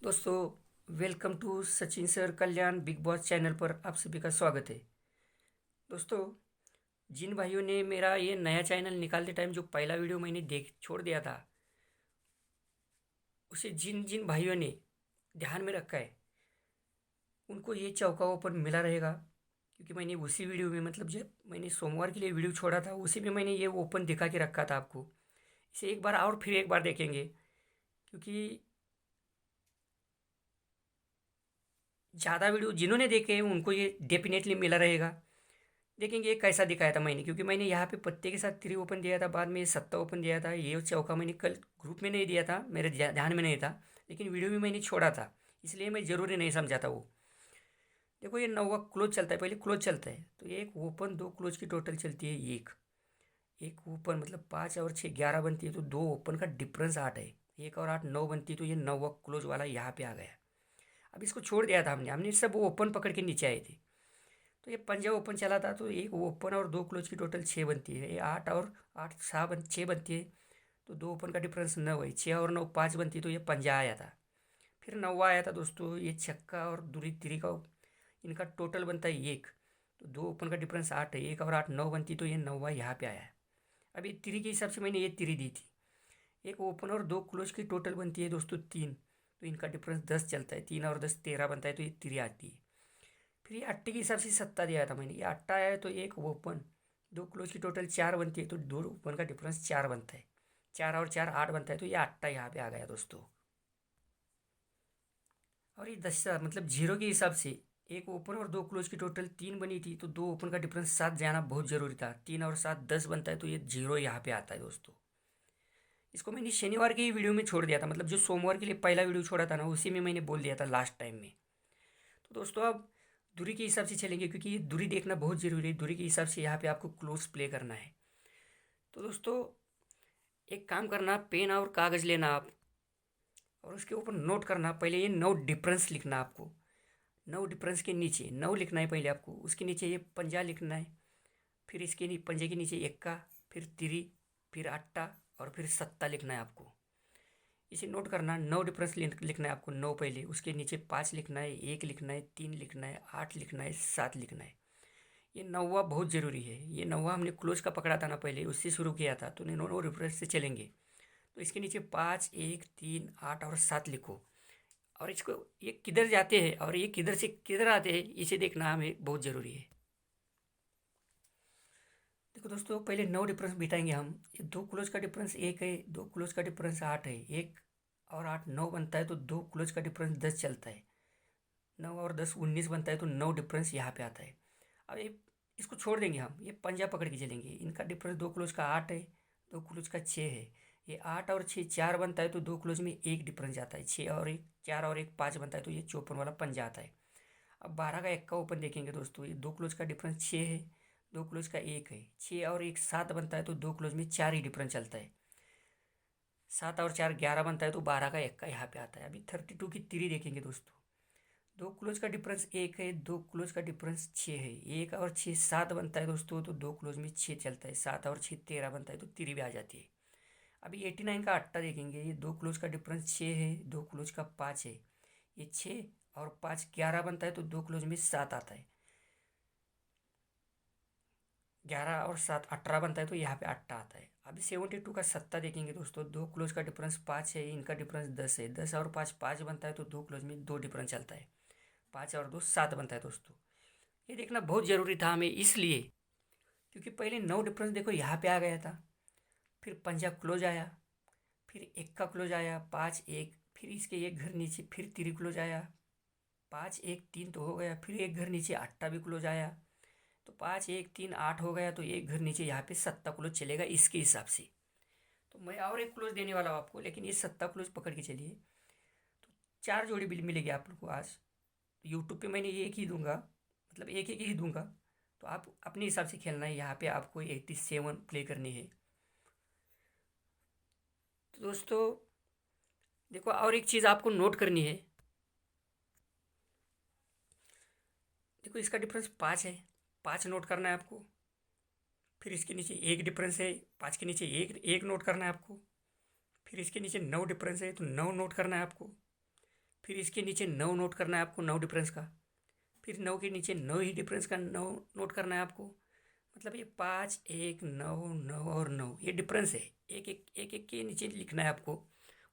दोस्तों, welcome to Sachin sir Kalyan Bigg Boss channel पर आप सभी का स्वागत है। दोस्तों, जिन भाइयों ने मेरा ये नया चैनल निकालते टाइम जो पहला वीडियो मैंने देख छोड़ दिया था, उसे जिन जिन भाइयों ने ध्यान में रखा है उनको ये चौका ओपन मिला रहेगा। क्योंकि मैंने उसी वीडियो में, मतलब जब मैंने सोमवार के लिए वीडियो छोड़ा था, उसी में मैंने ये ओपन दिखा के रखा था आपको। इसे एक बार और फिर एक बार देखेंगे, क्योंकि ज़्यादा वीडियो जिन्होंने देखे हैं उनको ये डेफिनेटली मिला रहेगा। देखेंगे ये कैसा दिखाया था मैंने, क्योंकि मैंने यहाँ पे पत्ते के साथ थ्री ओपन दिया था, बाद में सत्ता ओपन दिया था। ये चौका मैंने कल ग्रुप में नहीं दिया था, मेरे ध्यान में नहीं था, लेकिन वीडियो में मैंने छोड़ा था, इसलिए मैं ज़रूरी नहीं समझा था वो। देखो, ये नौवा क्लोज चलता है, पहले क्लोज चलता है तो एक ओपन दो क्लोज की टोटल चलती है एक। एक ओपन मतलब 5 और 6 11 बनती है, तो दो ओपन का डिफरेंस 8 है। 1 और 8 9 बनती है, तो ये नौवा क्लोज वाला यहाँ पे आ गया। अब इसको छोड़ दिया था हमने हमने सब ओपन पकड़ के नीचे आए थे। तो ये पंजा ओपन चला था, तो एक ओपन और दो क्लोज की टोटल 6 बनती है। ये 8 और 8 6 बनती है, तो दो ओपन का डिफरेंस 9 है। 6 और 9 5 बनती है, तो ये पंजा आया था। फिर नौवा आया था दोस्तों, ये छक्का और दूरी तिरी का, इनका टोटल बनता है एक। तो दो ओपन का डिफरेंस 8 है। 1 और 8 9 बनती, तो ये नौवा यहाँ पे आया है। अब ये तिरी के हिसाब से मैंने ये तिरी दी थी। एक ओपन और दो क्लोज की टोटल बनती है दोस्तों 3, तो इनका डिफरेंस 10 चलता है। 3 और 10 13 बनता है, तो ये तिरी आती है। फिर ये अट्टे के हिसाब से सत्ता दिया था मैंने। ये अट्टा आया है, तो एक ओपन दो क्लोज की टोटल 4 बनती है, तो दो ओपन का डिफरेंस 4 बनता है। 4 और 4 8 बनता है, तो ये अट्टा यहाँ पे आ गया दोस्तों। और ये दस्ता मतलब जीरो के हिसाब से एक ओपन और दो क्लोज की टोटल 3 बनी थी, तो दो ओपन का डिफरेंस 7 जाना बहुत ज़रूरी था। 3 और 7 10 बनता है, तो ये जीरो यहाँ पे आता है दोस्तों। इसको मैंने शनिवार के ही वीडियो में छोड़ दिया था, मतलब जो सोमवार के लिए पहला वीडियो छोड़ा था ना, उसी में मैंने बोल दिया था लास्ट टाइम में। तो दोस्तों, अब दूरी के हिसाब से चलेंगे, क्योंकि ये दूरी देखना बहुत ज़रूरी है। दूरी के हिसाब से यहाँ पे आपको क्लोज प्ले करना है। तो दोस्तों, एक काम करना, पेन और कागज़ लेना आप, और उसके ऊपर नोट करना। पहले ये 9 डिफरेंस लिखना आपको। 9 डिफरेंस के नीचे 9 लिखना है पहले आपको। उसके नीचे ये पंजा लिखना है। फिर इसके पंजे के नीचे एक्का, फिर तिरी, फिर अट्टा, और फिर सत्ता लिखना है आपको। इसे नोट करना। 9 डिफरेंस लिखना है आपको। 9 पहले, उसके नीचे 5 लिखना है, 1 लिखना है, 3 लिखना है, 8 लिखना है, 7 लिखना है। ये नौवा बहुत ज़रूरी है। ये नौवा हमने क्लोज का पकड़ा था ना, पहले उससे शुरू किया था, तो नो नो रेफरेंस से चलेंगे। तो इसके नीचे 5 1 3 8 और 7 लिखो। और इसको ये किधर जाते हैं और ये किधर से किधर आते हैं, इसे देखना हमें बहुत ज़रूरी है। देखो दोस्तों, पहले 9 डिफरेंस बिठाएंगे हम। ये दो क्लोज का डिफरेंस 1 है, दो क्लोज का डिफरेंस 8 है। 1 और 8 9 बनता है, तो दो क्लोज का डिफरेंस 10 चलता है। 9 और 10 19 बनता है, तो 9 डिफरेंस यहाँ पे आता है। अब ये इसको छोड़ देंगे हम, ये पंजा पकड़ के चलेंगे। इनका डिफरेंस दो क्लोज का 8 है, दो क्लोज का 6 है। ये 8 और 6 4 बनता है, तो दो क्लोज में एक डिफरेंस आता है। 6 और 1 4 और 1 5 बनता है, तो ये 54 वाला पंजा आता है। अब 12 का 1 का ओपन देखेंगे दोस्तों। ये दो क्लोज का डिफरेंस 6 है, दो क्लोज का 1 है। 6 और 1 7 बनता है, तो दो क्लोज में 4 ही डिफरेंस चलता है। 7 और 4 11 बनता है, तो 12 का 1 का यहाँ पे आता है। अभी 32 की तिरी देखेंगे दोस्तों। दो क्लोज का डिफरेंस 1 है, दो क्लोज का डिफरेंस 6 है। 1 और 6 7 बनता है दोस्तों, तो दो क्लोज में 6 चलता है। 7 और 6 13 बनता है, तो तिरी भी आ जाती है। अभी 89 का अट्टा देखेंगे। ये दो क्लोज का डिफरेंस 6 है, दो क्लोज का 5 है। ये 6 और 5 11 बनता है, तो दो क्लोज में 7 आता है। 11 और 7 18 बनता है, तो यहाँ पे अट्टा आता है। अभी 72 का सत्ता देखेंगे दोस्तों। दो क्लोज का डिफरेंस 5 है, इनका डिफरेंस 10 है। 10 और 5 5 बनता है, तो दो क्लोज में दो डिफरेंस चलता है। 5 और 2 7 बनता है दोस्तों। ये देखना बहुत ज़रूरी था हमें, इसलिए क्योंकि पहले 9 डिफरेंस देखो यहाँ पे आ गया था। फिर पंजाब क्लोज आया, फिर एक का क्लोज आया 5 1, फिर इसके एक घर नीचे फिर तिरी क्लोज आया। 5 1 3 तो हो गया, फिर एक घर नीचे अट्टा भी क्लोज आया। तो 5 1 3 8 हो गया, तो एक घर नीचे यहाँ पे सत्ता क्लोज चलेगा इसके हिसाब से। तो मैं और एक क्लोज देने वाला हूँ आपको, लेकिन ये सत्ता क्लोज पकड़ के चलिए। तो 4 जोड़ी बिल मिलेगी आप लोग को आज। यूट्यूब पे मैंने एक ही दूंगा, मतलब एक एक ही दूंगा। तो आप अपने हिसाब से खेलना है। यहाँ पे आपको 87 प्ले करनी है। तो दोस्तों, देखो और एक चीज़ आपको नोट करनी है। देखो, इसका डिफरेंस 5 है, 5 नोट करना है आपको। फिर इसके नीचे एक डिफरेंस है, 5 के नीचे एक एक नोट करना है आपको। फिर इसके नीचे 9 डिफरेंस है, तो 9 नोट करना है आपको। फिर इसके नीचे 9 नोट करना है आपको, 9 डिफरेंस का। फिर 9 के नीचे 9 ही डिफरेंस का 9 नोट करना है आपको। मतलब ये 5, 1, 9, 9 और 9 ये डिफरेंस है। एक एक के नीचे लिखना है आपको।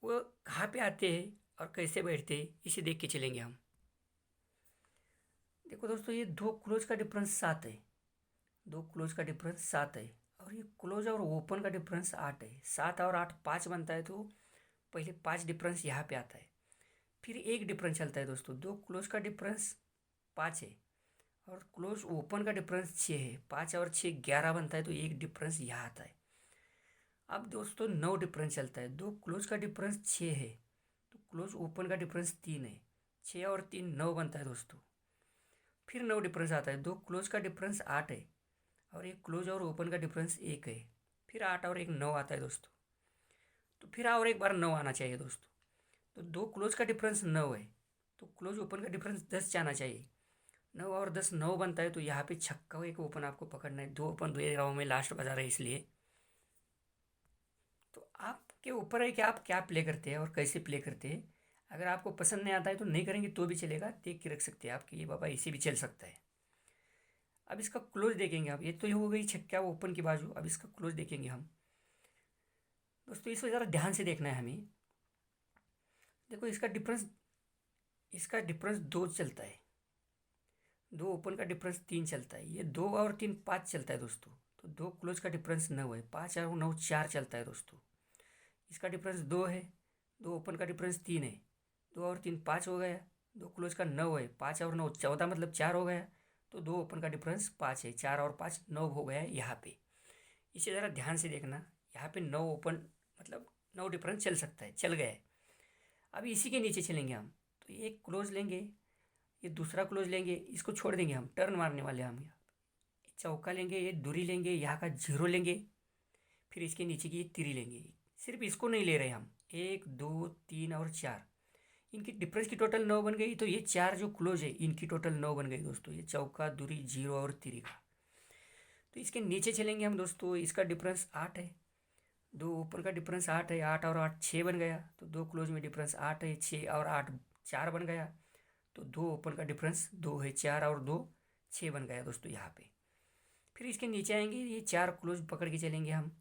वो कहाँ पे आते हैं और कैसे बैठते हैं इसे देख के चलेंगे हम। देखो दोस्तों, ये दो क्लोज का डिफरेंस 7 है। दो क्लोज का डिफरेंस 7 है। और ये क्लोज और ओपन का डिफरेंस 8 है। 7 और 8 5 बनता है, तो पहले 5 डिफरेंस यहाँ पे आता है। फिर एक डिफरेंस चलता है दोस्तों, दो क्लोज का डिफरेंस 5 है और क्लोज ओपन का डिफरेंस 6 है। 5 और 6 11 बनता है, तो एक डिफरेंस यहाँ आता है। अब दोस्तों 9 डिफरेंस चलता है, दो क्लोज का डिफरेंस 6 है, तो क्लोज ओपन का डिफरेंस 3 है। 6 और 3 9 बनता है दोस्तों। फिर 9 डिफरेंस आता है, दो क्लोज का डिफरेंस 8 है और एक क्लोज और ओपन का डिफरेंस 1 है। फिर 8 और 1 9 आता है दोस्तों। तो फिर और एक बार 9 आना चाहिए दोस्तों। तो दो क्लोज का डिफरेंस 9 है, तो क्लोज ओपन का डिफरेंस 10 जाना चाहिए। 9 और 10 9 बनता है, तो यहाँ पे छक्का एक ओपन आपको पकड़ना है। दो ओपन दे रहा हूँ मैं, लास्ट बजा रहा है इसलिए। तो आपके ऊपर है कि आप क्या प्ले करते हैं और कैसे प्ले करते हैं। अगर आपको पसंद नहीं आता है तो नहीं करेंगे तो भी चलेगा, देख के रख सकते हैं आपके, ये बाबा इसे भी चल सकता है। अब इसका क्लोज देखेंगे आप। ये तो ये हो गई छक्का ओपन की बाजू। अब इसका क्लोज देखेंगे हम दोस्तों। इसको ज़रा ध्यान से देखना है हमें। देखो इसका डिफरेंस 2 चलता है। दो ओपन का डिफरेंस 3 चलता है। ये 2 और 3 5 चलता है दोस्तों। तो दो क्लोज का डिफरेंस 9 है। 5 और 9 4 चलता है दोस्तों। इसका डिफरेंस 2 है। दो ओपन का डिफरेंस 3 है। 2 और 3 5 हो गया। दो क्लोज का 9 है। 5 और 9 14, मतलब 4 हो गया। तो दो ओपन का डिफरेंस 5 है। 4 और 5 9 हो गया है यहाँ पे। इसे ज़रा ध्यान से देखना। यहाँ पे 9 ओपन, मतलब 9 डिफरेंस चल सकता है, चल गया है। अभी इसी के नीचे चलेंगे हम। तो ये क्लोज लेंगे, ये दूसरा क्लोज लेंगे, इसको छोड़ देंगे हम, टर्न मारने वाले हम। चौका लेंगे, ये दूरी लेंगे, यहाँ का जीरो लेंगे। फिर इसके नीचे की ये तिरी लेंगे। सिर्फ इसको नहीं ले रहे हम, 1 2 3 और 4, इनकी डिफरेंस की टोटल 9 बन गई। तो ये 4 जो क्लोज है इनकी टोटल 9 बन गई दोस्तों। ये चौका, दूरी, जीरो और तिरी का। तो इसके नीचे चलेंगे हम दोस्तों। इसका डिफरेंस 8 है। दो ऊपर का डिफरेंस 8 है। 8 और 8 6 बन गया। तो दो क्लोज में डिफरेंस 8 है। 6 और 8 4 बन गया। तो दो ओपन का डिफरेंस 2 है। 4 और 2 6 बन गया दोस्तों यहाँ पे। फिर इसके नीचे आएंगे, ये 4 क्लोज पकड़ के चलेंगे हम।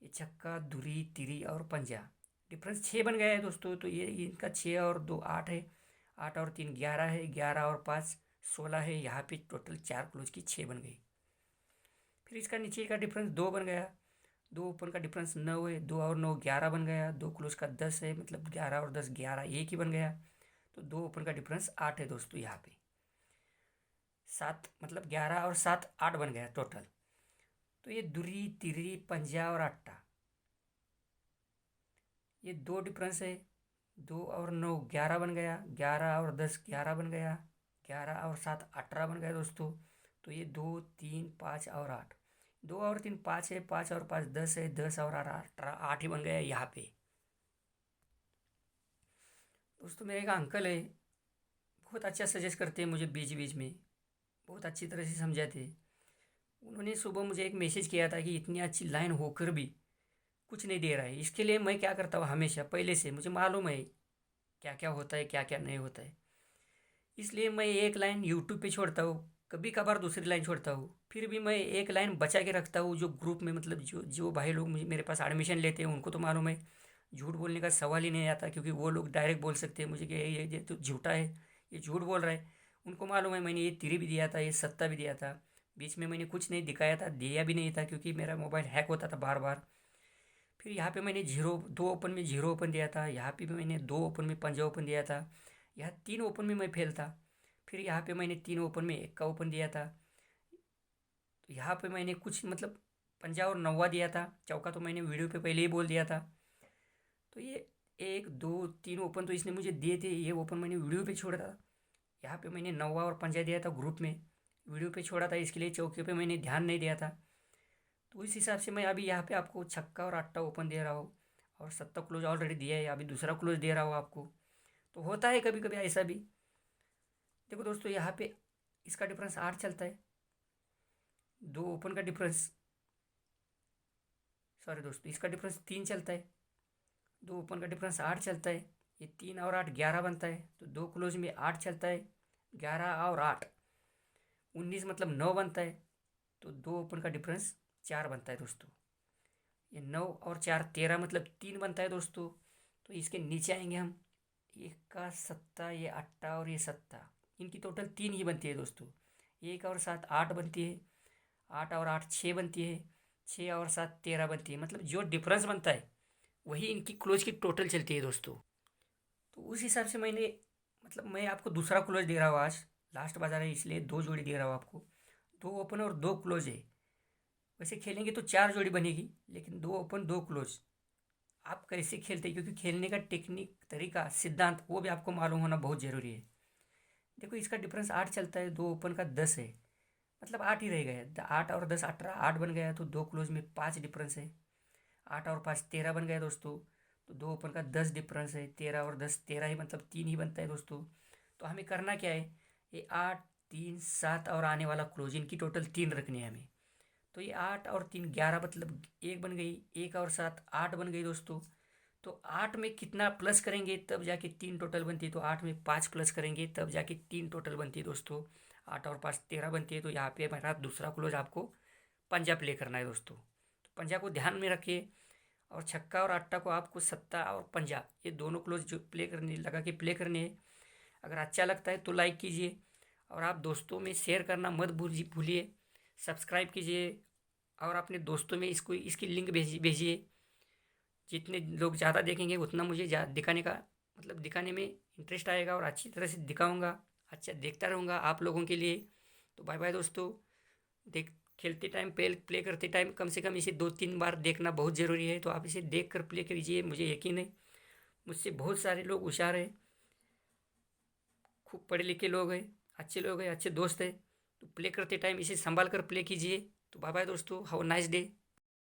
ये छक्का, धुरी, तिरी और पंजा, डिफरेंस 6 बन गया है दोस्तों। तो ये इनका 6 और 2 8 है। 8 और 3 11 है। 11 और 5 16 है। यहाँ पे टोटल 4 क्लोज की 6 बन गई। फिर इसका नीचे का डिफरेंस 2 बन गया। दो ओपन का डिफरेंस 9 है। 2 और 9 11 बन गया। दो क्लोज का 10 है, मतलब 11 और 10 11 एक ही बन गया। तो दो ओपन का डिफरेंस 8 है दोस्तों यहाँ पे। 7, मतलब 11 और 7 8 बन गया टोटल। तो ये दुरी, तिरी, पंजा और अट्टा, ये दो डिफरेंस है। 2 और 9 11 बन गया। 11 और 10 11 बन गया। 11 और 7 18 बन गया दोस्तों। तो ये 2 3 5 और 8, 2 और 3 5 है। 5 और 5 10 है। 10 और 8 18, 8 ही बन गया यहाँ पे दोस्तों। मेरे एक अंकल है, बहुत अच्छा सजेस्ट करते हैं मुझे बीच बीच में, बहुत अच्छी तरह से समझाते। उन्होंने सुबह मुझे एक मैसेज किया था कि इतनी अच्छी लाइन होकर भी कुछ नहीं दे रहा है। इसके लिए मैं क्या करता हूँ, हमेशा पहले से मुझे मालूम है क्या क्या होता है, क्या क्या नहीं होता है। इसलिए मैं एक लाइन यूट्यूब पे छोड़ता हूँ, कभी कभार दूसरी लाइन छोड़ता हूँ। फिर भी मैं एक लाइन बचा के रखता हूँ, जो ग्रुप में, मतलब जो जो भाई लोग मुझे मेरे पास एडमिशन लेते हैं उनको तो मालूम है झूठ बोलने का सवाल ही नहीं आता, क्योंकि वो लोग डायरेक्ट बोल सकते हैं मुझे कि ये तो झूठा है, ये झूठ बोल रहा है। उनको मालूम है मैंने ये तिरी भी दिया था, ये सत्ता भी दिया था। बीच में मैंने कुछ नहीं दिखाया था, दिया भी नहीं था, क्योंकि मेरा मोबाइल हैक होता था बार बार। फिर यहाँ पे मैंने जीरो, दो ओपन में जीरो ओपन दिया था। यहाँ पे भी मैंने दो ओपन में पंजा ओपन दिया था। यहाँ तीन ओपन में मैं फेल था। फिर यहाँ पे मैंने तीन ओपन में एक का ओपन दिया था। तो यहाँ पे मैंने कुछ, मतलब पंजा और नौवा दिया था। चौका तो मैंने वीडियो पे पहले ही बोल दिया था। तो ये एक दो तीन ओपन तो इसने मुझे दिए थे, ये ओपन मैंने वीडियो पे छोड़ा था। यहाँ पे मैंने नौवा और पंजा दिया था ग्रुप में, वीडियो पे छोड़ा था, इसके लिए चौके पे मैंने ध्यान नहीं दिया था। तो इस हिसाब से मैं अभी यहाँ पे आपको छक्का और आट्टा ओपन दे रहा हूँ, और सत्ता क्लोज ऑलरेडी दिया है, अभी दूसरा क्लोज दे रहा हूँ आपको। तो होता है कभी कभी ऐसा भी। देखो दोस्तों, यहाँ पे इसका डिफरेंस 8 चलता है। दो ओपन का डिफरेंस, सॉरी दोस्तों, इसका डिफरेंस 3 चलता है। दो ओपन का डिफरेंस 8 चलता है। ये 3 और 8 11 बनता है, तो 2 क्लोज में 8 चलता है। 11 और 8 19 मतलब 9 बनता है, तो 2 ओपन का डिफरेंस 4 बनता है दोस्तों। ये 9 और 4 13 मतलब 3 बनता है दोस्तों। तो इसके नीचे आएंगे हम, एक का सत्ता, ये अट्टा और ये सत्ता, इनकी टोटल 3 ही बनती है दोस्तों। 1 और 7 8 बनती है, 8 और 8 6 बनती है, 6 और 7 13 बनती है। मतलब जो डिफरेंस बनता है वही इनकी क्लोज की टोटल चलती है दोस्तों। तो उस हिसाब से मैंने, मतलब मैं आपको दूसरा क्लोज दे रहा हूँ आज। लास्ट बाजार है इसलिए 2 जोड़ी दे रहा हूँ आपको। 2 ओपन और 2 क्लोज है। वैसे खेलेंगे तो 4 जोड़ी बनेगी, लेकिन 2 ओपन 2 क्लोज। आप कैसे खेलते हैं, क्योंकि खेलने का टेक्निक, तरीका, सिद्धांत वो भी आपको मालूम होना बहुत ज़रूरी है। देखो इसका डिफरेंस 8 चलता है, 2 ओपन का 10 है, मतलब 8 ही रह गया। 8 और 10 18, 8 बन गया, तो 2 क्लोज में 5 डिफरेंस है। 8 और 5 13 बन गया दोस्तों, तो 2 ओपन का 10 डिफरेंस है। 13 और 10 13 ही, मतलब 3 ही बनता है दोस्तों। तो हमें करना क्या है, ये 8 3 7 और आने वाला क्लोज, इनकी टोटल 3 रखनी है हमें। तो ये 8 और 3 11, मतलब 1 बन गई। 1 और 7 8 बन गई दोस्तों। तो 8 में कितना प्लस करेंगे तब जाके 3 टोटल बनती है, तो 8 में 5 प्लस करेंगे तब जाके 3 टोटल बनती है दोस्तों। 8 और 5 13 बनती है। तो यहाँ पे हमारा दूसरा क्लोज आपको पंजा प्ले करना है दोस्तों। तो पंजा को ध्यान में रखिए, और छक्का और अट्टा को आपको सत्ता और पंजा, ये दोनों क्लोज जो प्ले करने लगा के प्ले करने हैं। अगर अच्छा लगता है तो लाइक कीजिए, और आप दोस्तों में शेयर करना मत भूलिए। सब्सक्राइब कीजिए, और अपने दोस्तों में इसको, इसकी लिंक भेजिए। जितने लोग ज़्यादा देखेंगे उतना मुझे दिखाने का, मतलब दिखाने में इंटरेस्ट आएगा, और अच्छी तरह से दिखाऊंगा। अच्छा देखता रहूँगा आप लोगों के लिए। तो बाय बाय दोस्तों। देख खेलते टाइम, प्ले करते टाइम कम से कम इसे 2 3 बार देखना बहुत ज़रूरी है। तो आप इसे देख कर प्ले कीजिए, मुझे यकीन है मुझसे बहुत सारे लोग होशियार हैं, खूब पढ़े लिखे लोग हैं, अच्छे दोस्त हैं। तो प्ले करते टाइम इसे संभाल कर प्ले कीजिए। तो बाय बाय दोस्तों, हैव अ नाइस डे।